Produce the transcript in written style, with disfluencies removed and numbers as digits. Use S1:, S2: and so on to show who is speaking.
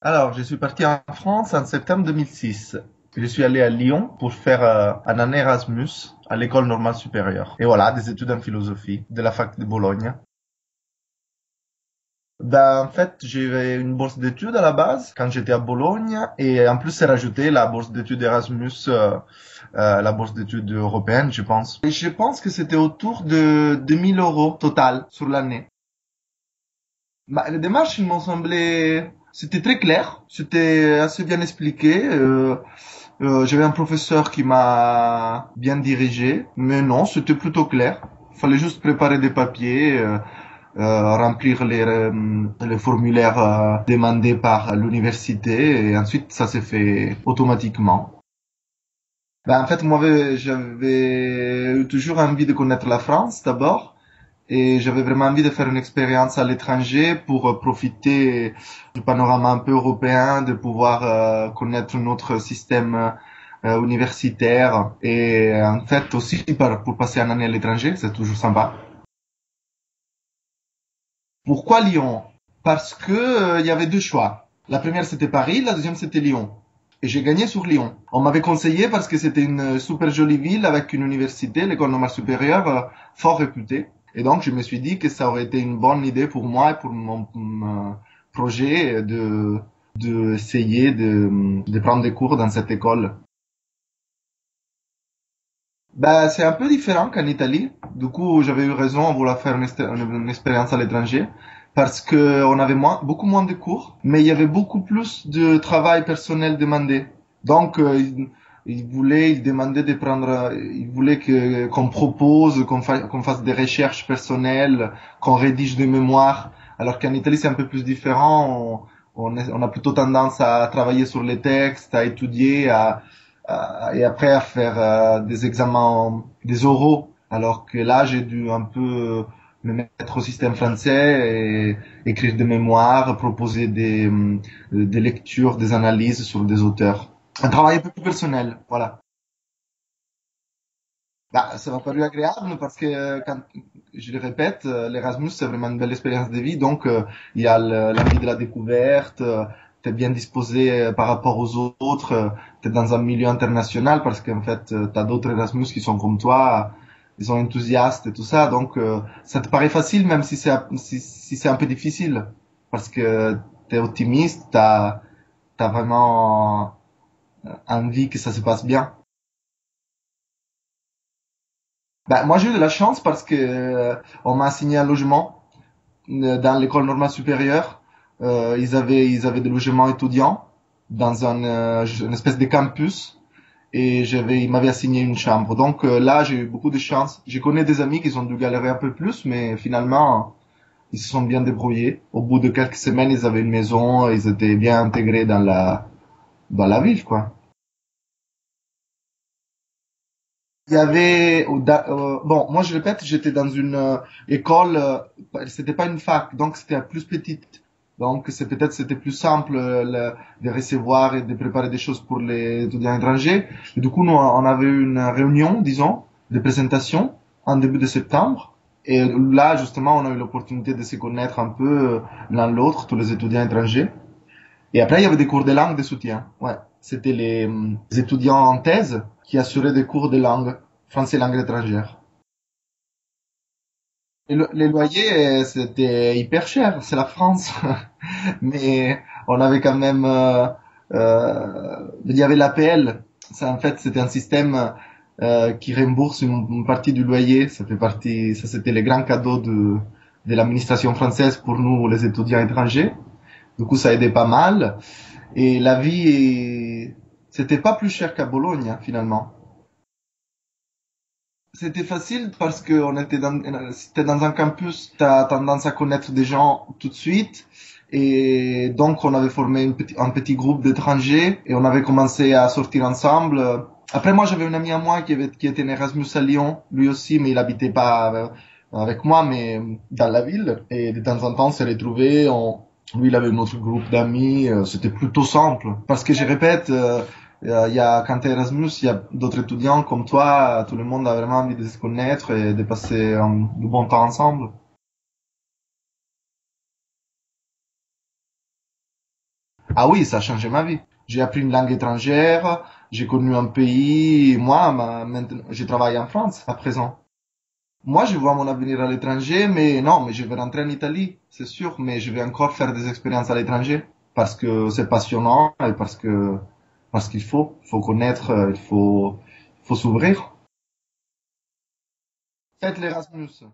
S1: Alors, je suis parti en France en septembre 2006. Je suis allé à Lyon pour faire un année Erasmus à l'école normale supérieure. Et voilà, des études en philosophie de la fac de Bologne. Ben, en fait, j'ai eu une bourse d'études à la base quand j'étais à Bologne et en plus c'est rajouté la bourse d'études Erasmus, la bourse d'études européenne, je pense. Et je pense que c'était autour de 2000 euros total sur l'année. Bah, les démarches, ils m'ont semblé, c'était très clair, c'était assez bien expliqué. J'avais un professeur qui m'a bien dirigé, mais non, c'était plutôt clair. Il fallait juste préparer des papiers, remplir les formulaires demandés par l'université, et ensuite ça s'est fait automatiquement. Ben, en fait, moi, j'avais eu toujours envie de connaître la France d'abord. Et j'avais vraiment envie de faire une expérience à l'étranger pour profiter du panorama un peu européen, de pouvoir connaître notre système universitaire et en fait aussi pour passer une année à l'étranger, c'est toujours sympa. Pourquoi Lyon? Parce que il y avait deux choix. La première c'était Paris, la deuxième c'était Lyon. Et j'ai gagné sur Lyon. On m'avait conseillé parce que c'était une super jolie ville avec une université, l'école normale supérieure, fort réputée. Et donc, je me suis dit que ça aurait été une bonne idée pour moi et pour mon projet de essayer de prendre des cours dans cette école. Bah, c'est un peu différent qu'en Italie. Du coup, j'avais eu raison à vouloir faire une expérience à l'étranger parce que on avait beaucoup moins de cours, mais il y avait beaucoup plus de travail personnel demandé. Donc, il demandait de prendre, il voulait qu'on propose, qu'on fasse des recherches personnelles, qu'on rédige des mémoires. Alors qu'en Italie, c'est un peu plus différent. On a plutôt tendance à travailler sur les textes, à étudier, et après à faire des examens, des oraux. Alors que là, j'ai dû un peu me mettre au système français et écrire des mémoires, proposer des lectures, des analyses sur des auteurs. Un travail un peu plus personnel, voilà. Bah, ça m'a paru agréable parce que, quand, je le répète, l'Erasmus, c'est vraiment une belle expérience de vie. Donc, il y a l'envie de la découverte, t'es bien disposé par rapport aux autres, t'es dans un milieu international parce qu'en fait, t'as d'autres Erasmus qui sont comme toi, ils sont enthousiastes et tout ça. Donc, ça te paraît facile même si c'est un peu difficile parce que t'es optimiste, t'as vraiment envie que ça se passe bien. Bah, moi, j'ai eu de la chance parce que on m'a assigné un logement dans l'école normale supérieure. Ils avaient des logements étudiants dans une espèce de campus et ils m'avaient assigné une chambre. Donc là, j'ai eu beaucoup de chance. Je connais des amis qui ont dû galérer un peu plus, mais finalement, ils se sont bien débrouillés. Au bout de quelques semaines, ils avaient une maison, ils étaient bien intégrés dans la ville, quoi. Il y avait, bon, moi je répète, j'étais dans une école, c'était pas une fac, donc c'était plus petite. Donc c'était plus simple de recevoir et de préparer des choses pour les étudiants étrangers. Et du coup, nous, on avait eu une réunion, disons, de présentation en début de septembre. Et là, justement, on a eu l'opportunité de se connaître un peu l'un l'autre, tous les étudiants étrangers. Et après, il y avait des cours de langue de soutien. Ouais. C'était les étudiants en thèse qui assuraient des cours de langue, français langue étrangère. Et les loyers, c'était hyper cher, c'est la France. Mais on avait quand même, il y avait l'APL. Ça, en fait, c'était un système qui rembourse une partie du loyer. Ça fait partie, ça c'était les grands cadeaux de l'administration française pour nous, les étudiants étrangers. Du coup, ça aidait pas mal. Et la vie, c'était pas plus cher qu'à Bologne, hein, finalement. C'était facile parce que si t'es dans un campus, t'as tendance à connaître des gens tout de suite. Et donc, on avait formé un petit groupe d'étrangers et on avait commencé à sortir ensemble. Après, moi, j'avais un ami à moi qui était en Erasmus à Lyon, lui aussi, mais il habitait pas avec moi, mais dans la ville. Et de temps en temps, on s'est retrouvés. Lui, il avait un autre groupe d'amis. C'était plutôt simple. Parce que je répète, quand t'es Erasmus, il y a d'autres étudiants comme toi. Tout le monde a vraiment envie de se connaître et de passer du bon temps ensemble. Ah oui, ça a changé ma vie. J'ai appris une langue étrangère, j'ai connu un pays. Moi, maintenant, je travaille en France à présent. Moi, je vois mon avenir à l'étranger, mais non, mais je vais rentrer en Italie, c'est sûr, mais je vais encore faire des expériences à l'étranger parce que c'est passionnant et parce qu'il faut connaître, il faut s'ouvrir. Faites l'Erasmus.